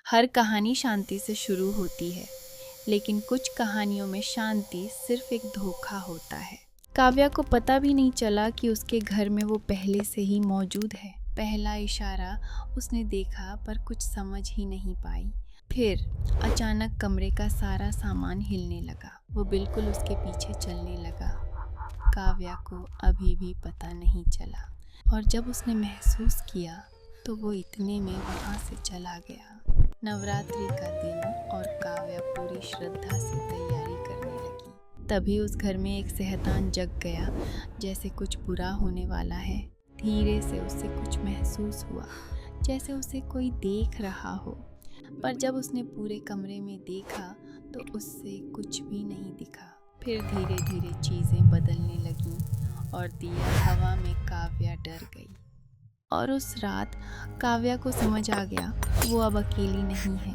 हर कहानी शांति से शुरू होती है, लेकिन कुछ कहानियों में शांति सिर्फ एक धोखा होता है। काव्या को पता भी नहीं चला कि उसके घर में वो पहले से ही मौजूद है। पहला इशारा उसने देखा पर कुछ समझ ही नहीं पाई। फिर अचानक कमरे का सारा सामान हिलने लगा। वो बिल्कुल उसके पीछे चलने लगा। काव्या को अभी भी पता नहीं चला, और जब उसने महसूस किया तो वो इतने में वहाँ से चला गया। नवरात्रि का दिन और काव्या पूरी श्रद्धा से तैयारी करने लगी। तभी उस घर में एक शैतान जग गया, जैसे कुछ बुरा होने वाला है। धीरे से उसे कुछ महसूस हुआ, जैसे उसे कोई देख रहा हो। पर जब उसने पूरे कमरे में देखा तो उससे कुछ भी नहीं दिखा। फिर धीरे धीरे चीज़ें बदलने लगीं और दिया हवा में काव्या डर गई। और उस रात काव्या को समझ आ गया वो अब अकेली नहीं है।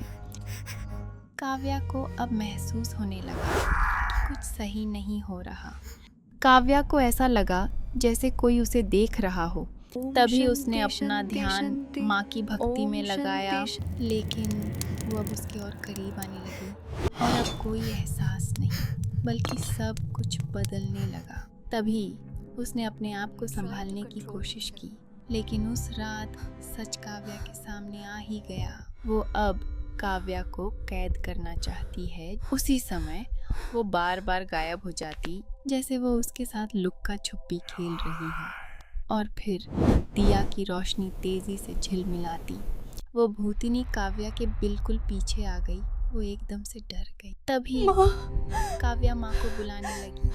काव्या को अब महसूस होने लगा कि कुछ सही नहीं हो रहा। काव्या को ऐसा लगा जैसे कोई उसे देख रहा हो। तभी उसने अपना ध्यान माँ की भक्ति में लगाया, लेकिन वो अब उसके और करीब आने लगी और अब कोई एहसास नहीं, बल्कि सब कुछ बदलने लगा। तभी उसने अपने आप को संभालने की कोशिश की, लेकिन उस रात सच काव्या के सामने आ ही गया। वो अब काव्या को कैद करना चाहती है। उसी समय वो बार बार गायब हो जाती, जैसे वो उसके साथ लुक्का छुपी खेल रही है। और फिर दिया की रोशनी तेजी से झिलमिलाती। वो भूतनी काव्या के बिल्कुल पीछे आ गई। वो एकदम से डर गई। तभी काव्या माँ को बुलाने लगी,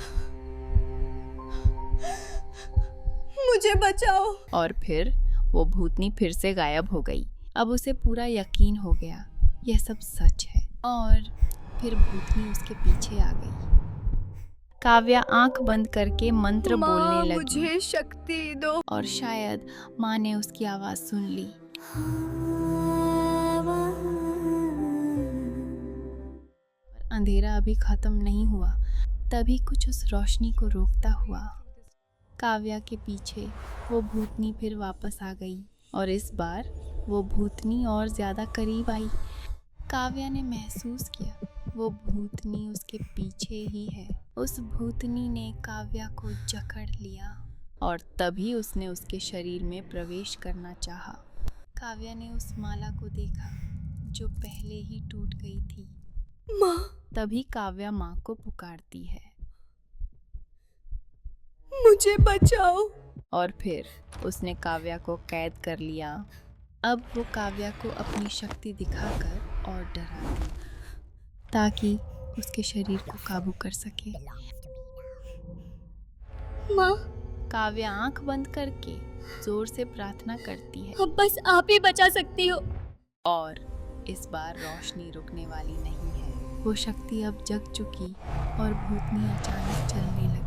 मुझे बचाओ। और फिर वो भूतनी फिर से गायब हो गई। अब उसे पूरा यकीन हो गया यह सब सच है, और फिर भूतनी उसके पीछे आ गई। काव्या आंख बंद करके मंत्र बोलने लगी, मुझे शक्ति दो। और शायद माँ ने उसकी आवाज सुन ली। अंधेरा अभी खत्म नहीं हुआ। तभी कुछ उस रोशनी को रोकता हुआ काव्या के पीछे वो भूतनी फिर वापस आ गई, और इस बार वो भूतनी और ज़्यादा करीब आई। काव्या ने महसूस किया वो भूतनी उसके पीछे ही है। उस भूतनी ने काव्या को जकड़ लिया, और तभी उसने उसके शरीर में प्रवेश करना चाहा। काव्या ने उस माला को देखा जो पहले ही टूट गई थी। माँ, तभी काव्या माँ को पुकारती है, मुझे बचाओ। और फिर उसने काव्या को कैद कर लिया। अब वो काव्या को अपनी शक्ति दिखाकर और डराती, ताकि उसके शरीर को काबू कर सके। माँ, काव्या आंख बंद करके जोर से प्रार्थना करती है, अब बस आप ही बचा सकती हो। और इस बार रोशनी रुकने वाली नहीं है। वो शक्ति अब जग चुकी और भूतनी अचानक चलने लगी।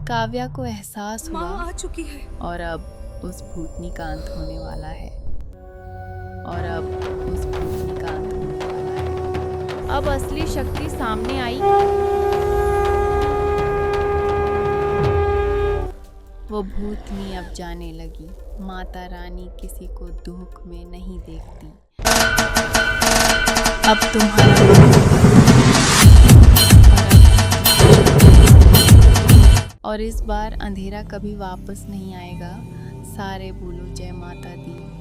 काव्या को एहसास हुआ माँ आ चुकी है, और अब उस भूतनी का अंत होने वाला है। अब असली शक्ति सामने आई। वो भूतनी अब जाने लगी, माता रानी किसी को दुख में नहीं देखती। अब तुम्हारा और इस बार अंधेरा कभी वापस नहीं आएगा। सारे बोलो जय माता दी।